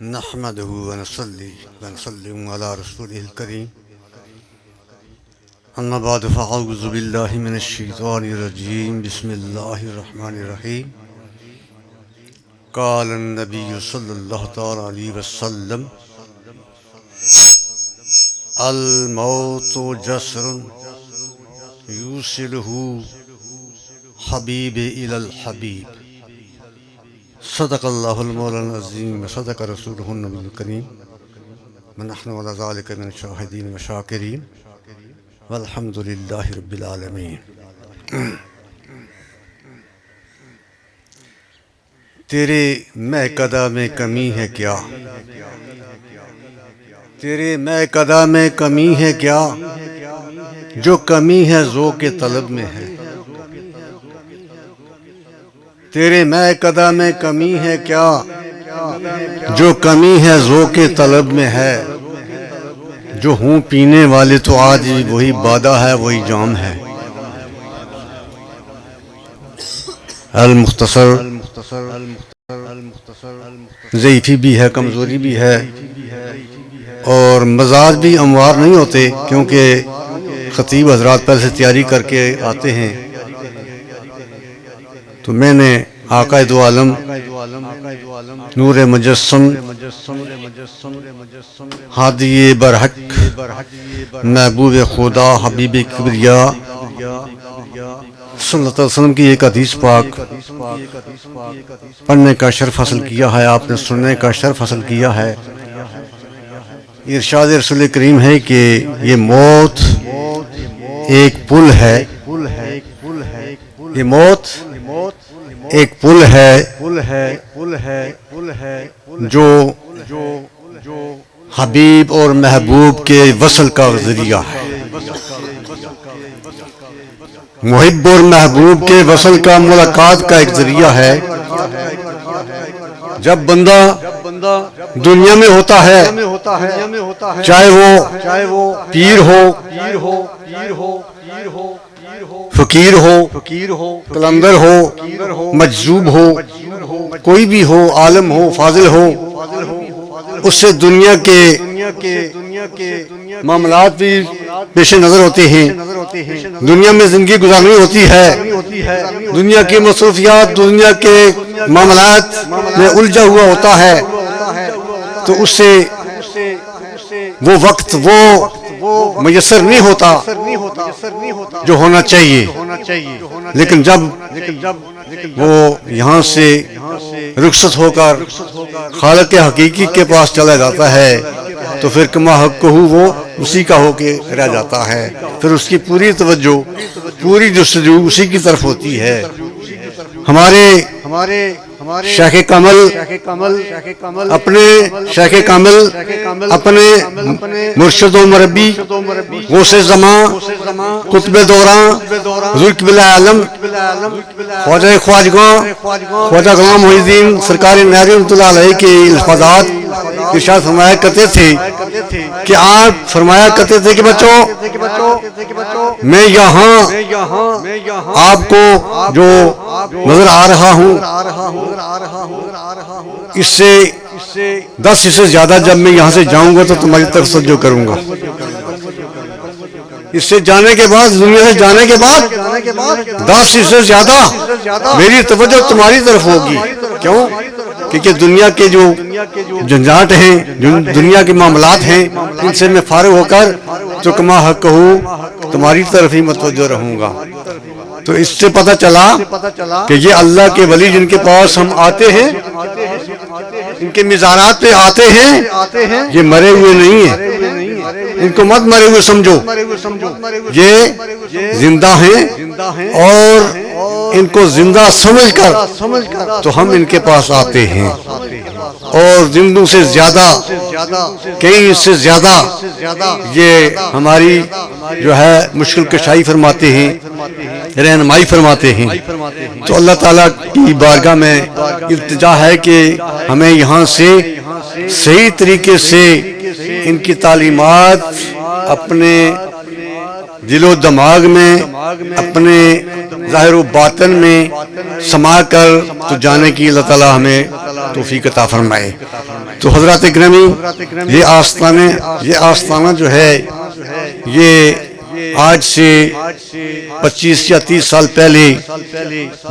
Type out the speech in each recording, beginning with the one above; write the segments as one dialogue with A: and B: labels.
A: نحمده ونصلي ونسلم على رسوله الكريم أما بعد فأعوذ بالله من الشيطان الرجيم بسم الله الرحمن الرحيم قال النبي صلى الله تعالى عليه وسلم الموت جسر يوصله حبيب إلى الحبيب صدق الله المولى العظيم وصدق رسوله النبي الكريم ونحن على ذلك من الشاهدين والشاكرين والحمد لله رب العالمين. تیرے مہکدہ میں کمی ہے کیا، تیرے مہکدہ میں کمی ہے کیا، جو کمی ہے ذوق طلب میں ہے. تیرے مہکدہ میں کمی ہے کیا، جو کمی ہے ذوق طلب میں ہے. جو ہوں پینے والے تو آج وہی بادہ ہے وہی جام ہے. المختصر ضعیفی بھی ہے، کمزوری بھی ہے، اور مزاج بھی ہموار نہیں ہوتے، کیونکہ خطیب حضرات پہلے سے تیاری کر کے آتے ہیں. تو میں نے آقا دو عالم نور مجسم ہادی برحق محبوب خدا حبیب کبریا صلی اللہ علیہ وسلم کی ایک حدیث پاک پڑھنے کا شرف حاصل کیا ہے، آپ نے سننے کا شرف حاصل کیا ہے. ارشاد رسول کریم ہے کہ یہ موت ایک پل ہے، یہ موت ایک پل ہے جو حبیب اور محبوب کے وصل کا ذریعہ ہے. محب اور محبوب کے وصل کا ملاقات کا ایک ذریعہ ہے. جب بندہ دنیا میں ہوتا ہے، چاہے وہ پیر ہو، فقیر ہو، قلندر ہو، مجذوب ہو، کوئی بھی ہو، عالم ہو، فاضل ہو، اس سے دنیا کے معاملات بھی پیش نظر ہوتے ہیں. دنیا میں زندگی گزارنی ہوتی ہے، دنیا کی مصروفیات، دنیا کے معاملات میں الجھا ہوا ہوتا ہے، تو اس سے وہ وقت وہ میسر نہیں ہوتا جو ہونا چاہیے. لیکن جب وہ یہاں سے رخصت ہو کر خالق حقیقی کے پاس چلا جاتا ہے تو پھر کما حق کو وہ اسی کا ہو کے رہ جاتا ہے. پھر اس کی پوری توجہ، پوری جستجو اسی کی طرف ہوتی ہے. ہمارے شیخ کامل اپنے مرشد و مربی غوث زمان قطب دوران حضور قبلہ عالم خواجہ خواجگاں خواجہ غلام محی الدین سرکار نہری رحمۃ اللہ علیہ کے الفاظات ارشاد فرمایا کرتے تھے کہ آپ فرمایا کرتے تھے کہ بچوں میں یہاں آپ کو جو نظر آ رہا ہوں اس سے 10 سے زیادہ جب میں یہاں سے جاؤں گا تو تمہاری طرف توجہ کروں گا. اس سے جانے کے بعد، دنیا سے جانے کے بعد 10 سے زیادہ میری توجہ تمہاری طرف ہوگی. کیوں؟ کیونکہ دنیا کے جو جھنجھاٹ ہیں، دنیا کے معاملات ہیں، ان سے میں فارغ ہو کر تو کما حق ہوں تمہاری طرف ہی متوجہ رہوں گا. تو اس سے پتہ چلا کہ یہ اللہ کے ولی جن کے پاس ہم آتے ہیں، ان کے مزارات پہ آتے ہیں، یہ مرے ہوئے نہیں ہیں. ان کو مت مرے ہوئے سمجھو، یہ زندہ ہیں، اور ان کو زندہ سمجھ کر تو ہم ان کے پاس آتے ہیں. اور زندوں سے زیادہ، کئی سے زیادہ یہ ہماری جو ہے مشکل کشائی فرماتے ہیں، رہنمائی فرماتے ہیں. تو اللہ تعالیٰ کی بارگاہ میں التجا ہے کہ ہمیں یہاں سے صحیح طریقے سے ان کی تعلیمات اپنے دل و دماغ میں، اپنے ظاہر و باطن میں سما کر تو جانے کی اللہ تعالیٰ ہمیں توفیق عطا فرمائے۔ تو حضرات گرامی، یہ آستانہ جو ہے یہ آج سے 25 یا 30 سال پہلے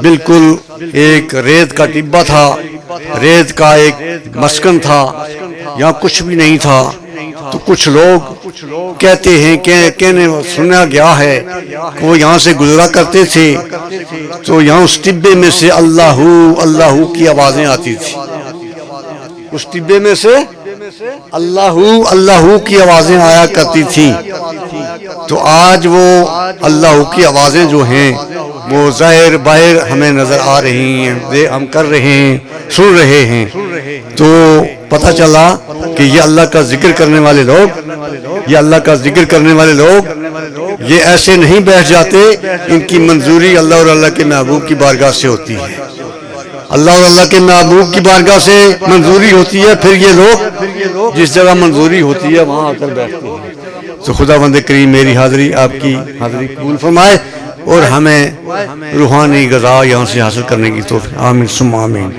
A: بالکل ایک ریت کا ٹبہ تھا، ریت کا ایک مسکن تھا، یہاں کچھ بھی نہیں تھا۔ تو کچھ لوگ کہتے ہیں کہنے سنا گیا ہے کہ وہ یہاں سے گزرا کرتے تھے تو یہاں اس ٹبے میں سے اللہ اللہ کی آوازیں آتی تھی، اس ٹبے میں سے اللہ اللہ کی آوازیں آیا کرتی تھیں۔ تو آج وہ اللہ کی آوازیں جو ہیں وہ ظاہر باہر ہمیں نظر آ رہی ہیں، ہم کر رہے ہیں، سن رہے ہیں۔ تو پتہ چلا کہ یہ اللہ کا ذکر کرنے والے لوگ، یہ اللہ کا ذکر کرنے والے لوگ یہ ایسے نہیں بیٹھ جاتے، ان کی منظوری اللہ اور اللہ کے محبوب کی بارگاہ سے ہوتی ہے، اللہ اور اللہ کے محبوب کی بارگاہ سے منظوری ہوتی ہے، پھر یہ لوگ جس جگہ منظوری ہوتی ہے وہاں آ کر بیٹھتے ہیں۔ تو خداوند کریم میری حاضری آپ کی حاضری قبول فرمائے اور ہمیں روحانی غذا یہاں سے حاصل کرنے کی توفیق، آمین ثم آمین۔